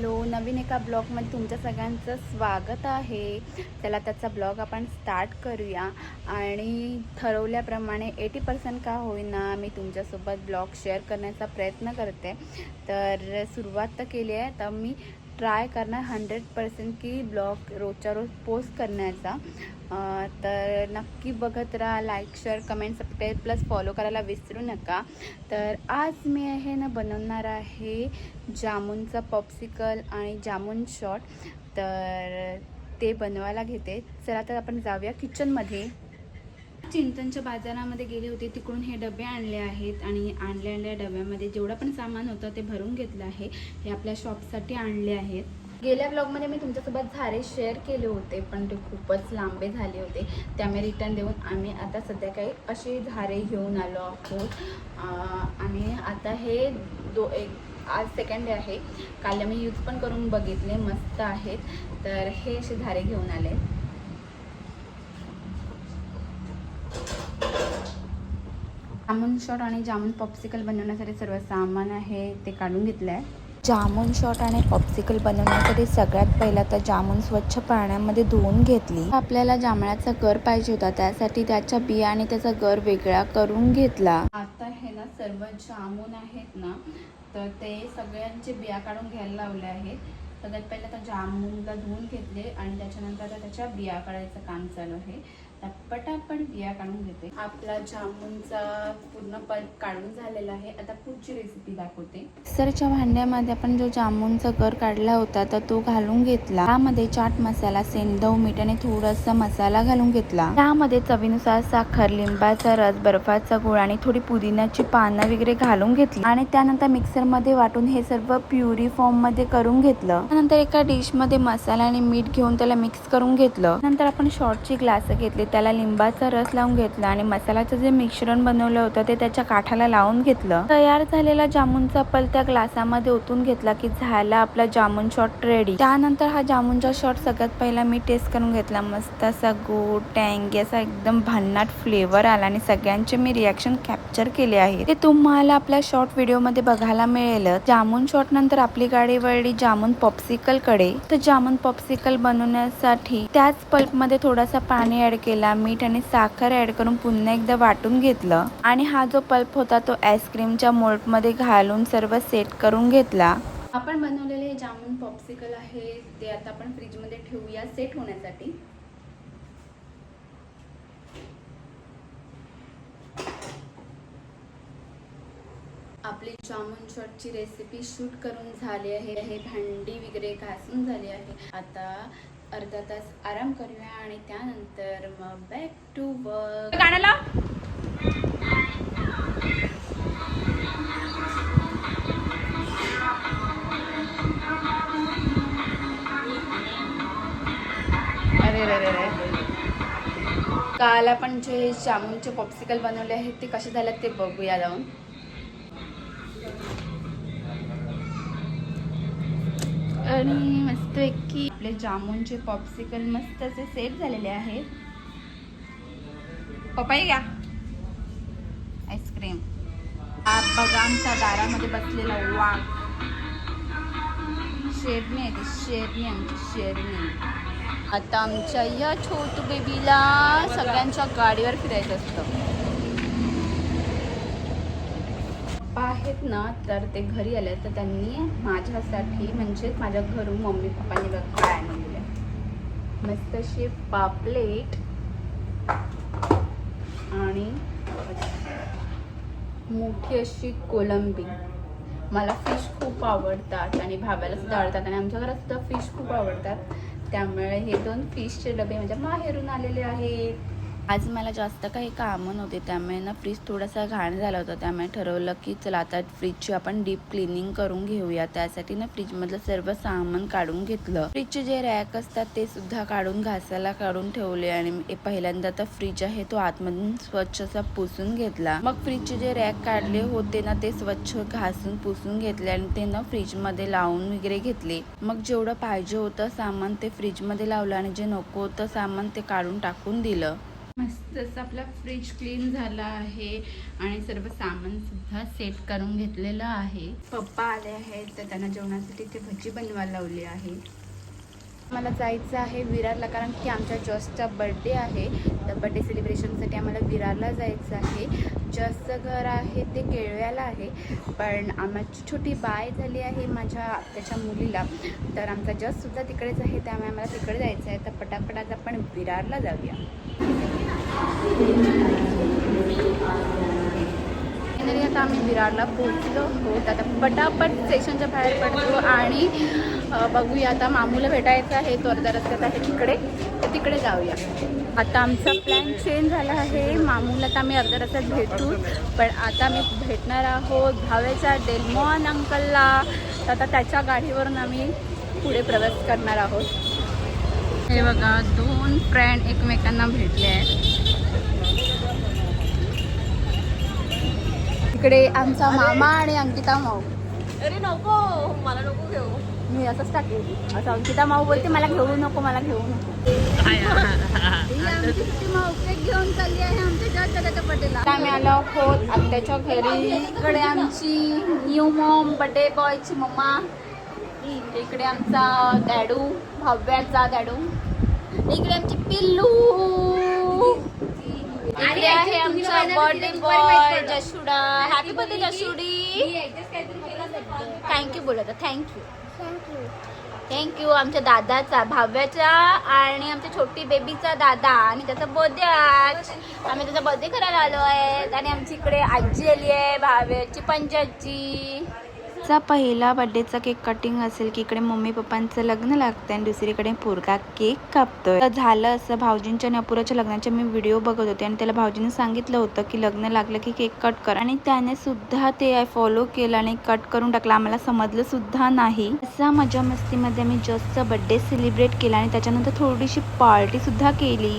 Hello, नवीन एका ब्लॉगमध्ये तुमच्या सगळ्यांचं स्वागत आहे. चला त्याचा ब्लॉग आपण स्टार्ट करूया. आणि ठरवल्याप्रमाणे 80% का होईना मी तुमच्यासोबत ब्लॉग शेअर करण्याचा प्रयत्न करते. तर सुरुवात तर केली आहे, तर मी ट्राय करणार 100% की ब्लॉग रोजच्या रोज पोस्ट करण्याचा. तर नक्की बघत राहा. Like, share, comment, subscribe plus follow करायला विसरू नका. तर आज मी आहे ना बनवणार आहे जामुनचा पॉप्सिकल आणि जामुन शॉट. तर ते बनवायला घेते. चला तर आपण जाऊया किचनमध्ये. चिंतनच्या बाजारामध्ये गेले होते, तिकडून हे डबे आणले आहेत आणि आणल्या डब्यामध्ये जेवढं पण सामान होतं ते भरून घेतलं आहे. हे आपल्या शॉपसाठी आणले आहेत. गेल्या ब्लॉगमध्ये मी तुमच्यासोबत झारे शेअर केले होते, पण ते खूपच लांबे झाले होते, त्यामुळे रिटर्न देऊन आम्ही आता सध्या काही असे झारे घेऊन आलो आहोत. आणि आता हे आज सेकंड डे आहे. काल मी यूज पण करून बघितले, मस्त आहेत. तर हे असे झारे घेऊन आले. जामुन शॉट आणि जामुन पॉप्सिकल बनवण्यासाठी सर्व सामान आहे ते काढून घेतलं आहे. जामुन शॉट आणि पॉप्सिकल बनवण्यासाठी सगळ्यात पहिला तर जामुन स्वच्छ पाण्यामध्ये धुवून घेतली. आपल्याला जांभळाचा गर पाहिजे होता, त्यासाठी त्याच्या बिया आणि त्याचा गर वेगळा करून घेतला. आता हे ना सर्व जामुन आहेत ना, तर ते सगळ्यांचे बिया काढून घ्यायला लावले आहेत. सगळ्यात पहिला तर जामुनला धुवून घेतले आणि त्याच्यानंतर त्याच्या बिया काढायचं काम चालू आहे. पटापट बिया काढून घेते. आपला जामुनचा पूर्ण पल्प काढून झालेला आहे. आता पुढची रेसिपी दाखवते. मिक्सरच्या भांड्यामध्ये आपण जो जामुनचा गर काढला होता तर तो घालून घेतला. त्यामध्ये चाट मसाला, सेंधव, मीठ आणि थोडासा मसाला घालून घेतला. त्यामध्ये चवीनुसार साखर, लिंबाचा रस, बर्फाचा गुळ आणि थोडी पुदिन्याची पानं वगैरे घालून घेतली आणि त्यानंतर मिक्सरमध्ये वाटून हे सर्व प्युरी फॉर्म मध्ये करून घेतलं. त्यानंतर एका डिश मध्ये मसाला आणि मीठ घेऊन त्याला मिक्स करून घेतलं. नंतर आपण शॉर्टची ग्लास घेतली, त्याला लिंबाचा रस लावून घेतला आणि मसाल्याचं जे मिश्रण बनवलं होतं ते त्याच्या काठाला लावून घेतलं. तयार झालेला जामुनचा पल्प त्या ग्लासामध्ये ओतून घेतला की झाला आपला जामुन शॉट रेडी. त्यानंतर हा जामुनचा शॉट सगळ्यात पहिला मी टेस्ट करून घेतला. मस्त असा गोड टँगी असा एकदम भन्नाट फ्लेवर आला आणि सगळ्यांचे मी रिॲक्शन कॅप्चर केले आहे. ते तुम्हाला आपल्या शॉर्ट व्हिडिओमध्ये बघायला मिळेल. जामुन शॉट नंतर आपली गाडी वळली जामुन पॉप्सिकल कडे. तर जामुन पॉप्सिकल बनवण्यासाठी त्याच पल्प मध्ये थोडासा पाणी ऍड केला, मीठ आणि साखर ऍड करून पुन्हा एकदा वाटून घेतलं आणि हा जो पल्प होता तो आईस्क्रीमच्या मोल्ड मध्ये घालून सर्व सेट करून घेतला. आपण बनवलेले जामुन पॉप्सिकल आहे ते आता आपण फ्रीज मध्ये ठेवूया सेट होण्यासाठी. आपली जामुन शॉटची रेसिपी शूट करून झाली आहे. हे भांडी वगैरे घासून झाली आहे. आता अर्धा तास आराम करूया आणि त्यानंतर मग बॅक टू वर्क. गाण्याला अरे रे रे रे. काल आपण जे जामुनचे पॉप्सिकल बनवले आहेत ते कसे झाले ते बघूया जाऊन. आणि मस्तपैकी आपले जामुनचे पॉप्सिकल मस्त असे सेट झालेले आहेत. पपाई घ्या, आईस्क्रीम. आप बघा आमच्या दारामध्ये बसलेला वाघ. शेरणी आहे ती, शेरणी आमची शेरणी. आता आमच्या या छोटू बेबीला सगळ्यांच्या गाडीवर फिरायचं असतं. आहेत ना, तर ते घरी आले तर त्यांनी माझ्यासाठी म्हणजे माझ्या घरून मम्मी पप्पांनी काय आणलेले मस्त अशी पापलेट आणि मोठी अशी कोलंबी. मला फिश खूप आवडतात आणि भावाला सुद्धा आवडतात आणि आमच्या घरात सुद्धा फिश खूप आवडतात, त्यामुळे हे 2 फिशचे डबे माझ्या माहेरून आलेले आहेत. आज मला जास्त काही कामं नव्हते, त्यामुळे ना फ्रीज थोडासा घाण झाला होता, त्यामुळे ठरवलं की चला आता फ्रीजची आपण डीप क्लिनिंग करून घेऊया. त्यासाठी ना फ्रीजमधलं सर्व सामान काढून घेतलं. फ्रीजचे जे रॅक असतात ते सुद्धा काढून घासायला काढून ठेवले आणि पहिल्यांदा तर फ्रीज आहे तो आतमधून स्वच्छ असा पुसून घेतला. मग फ्रीजचे जे रॅक काढले होते ना ते स्वच्छ घासून पुसून घेतले आणि ते ना फ्रीजमध्ये लावून वगैरे घेतले. मग जेवढं पाहिजे होतं सामान ते फ्रीजमध्ये लावलं आणि जे नको होतं सामान ते काढून टाकून दिलं. मस्त असं आपला फ्रीज क्लीन झाला आहे आणि सर्व सामान सुद्धा सेट करून घेतलेलं आहे. पप्पा आले आहेत तर त्यांना जेवणासाठी ते भजी बनवायला लावली आहे. मला जायचं आहे विरारला, कारण की आमच्या जॉसचा बड्डे आहे. तर बड्डे सेलिब्रेशनसाठी आम्हाला विरारला जायचं आहे. जॉसचं घर आहे ते केळव्याला आहे, पण आमची छोटी बाय झाली आहे माझ्या आत्याच्या मुलीला, तर आमचा जॉससुद्धा तिकडेच आहे, त्यामुळे आम्हाला तिकडे जायचं आहे. तर पटापट आज आपण विरारला जाऊया. तरी आता आम्ही विरारला पोहोचलो आहोत. आता पटापट स्टेशनच्या बाहेर पडतो आणि बघूया. आता मामूला भेटायचं आहे, तो अर्धा रस्त्यात आहे तिकडे, तर तिकडे जाऊया. आता आमचा प्लॅन चेंज झाला आहे. मामूला तर आम्ही अर्ध्या रस्त्यात भेटू, पण आता आम्ही भेटणार आहोत भावेच्या डेलमॉन अंकलला. तर आता त्याच्या गाडीवरून आम्ही पुढे प्रवास करणार आहोत. हे बघा, 2 फ्रेंड एकमेकांना भेटले आहेत. इकडे आमचा मामा आणि अंकिता माऊ. अरे नको, मला नको घेऊ. मी असंच टाकेल. असं अंकिता माऊ बोलते मला घेऊ नको, मला घेऊ नको. आमची माऊ केक घेऊन चालली आहे आमच्या जॉसच्या बर्थडेला. आम्ही आलो आहोत आत्याच्या घरी. इकडे आमची न्यू मॉम, बर्थडे बॉयची मम्मा. इकडे आमचा डॅडू, भाव्याचा डॅडू. इकडे आमची पिल्लू. इकडे आहे आमचा बर्थडे बॉय जशुडा. हॅपी बर्थडे जशुडी. थँक्यू बोलत, थँक्यू थँक्यू. आमच्या दादाचा, भाव्याचा आणि आमच्या छोटी बेबीचा दादा, आणि त्याचा बर्थडे आज. आम्ही त्याचा बर्थडे करायला आलो आहे. आणि आमची इकडे आजी आली आहे, भाव्याची पंचाची. चा पहिला बर्थडेचा केक कटिंग असेल की इकडे मम्मी पप्पांचं लग्न लागतं आणि दुसरीकडे पोरगा केक कापतोय. तर झालं असं, भाऊजींच्या आणि अपुराच्या लग्नाचे मी व्हिडिओ बघत होते आणि त्याला भाऊजींनी सांगितलं होतं की लग्न लागलं की केक कट कर, आणि त्याने सुद्धा ते फॉलो केलं आणि कट करून टाकला. आम्हाला समजलं सुद्धा नाही. असा मजा मस्तीमध्ये आम्ही जॉसचा बर्थडे सेलिब्रेट केला आणि त्याच्यानंतर थोडीशी पार्टी सुद्धा केली.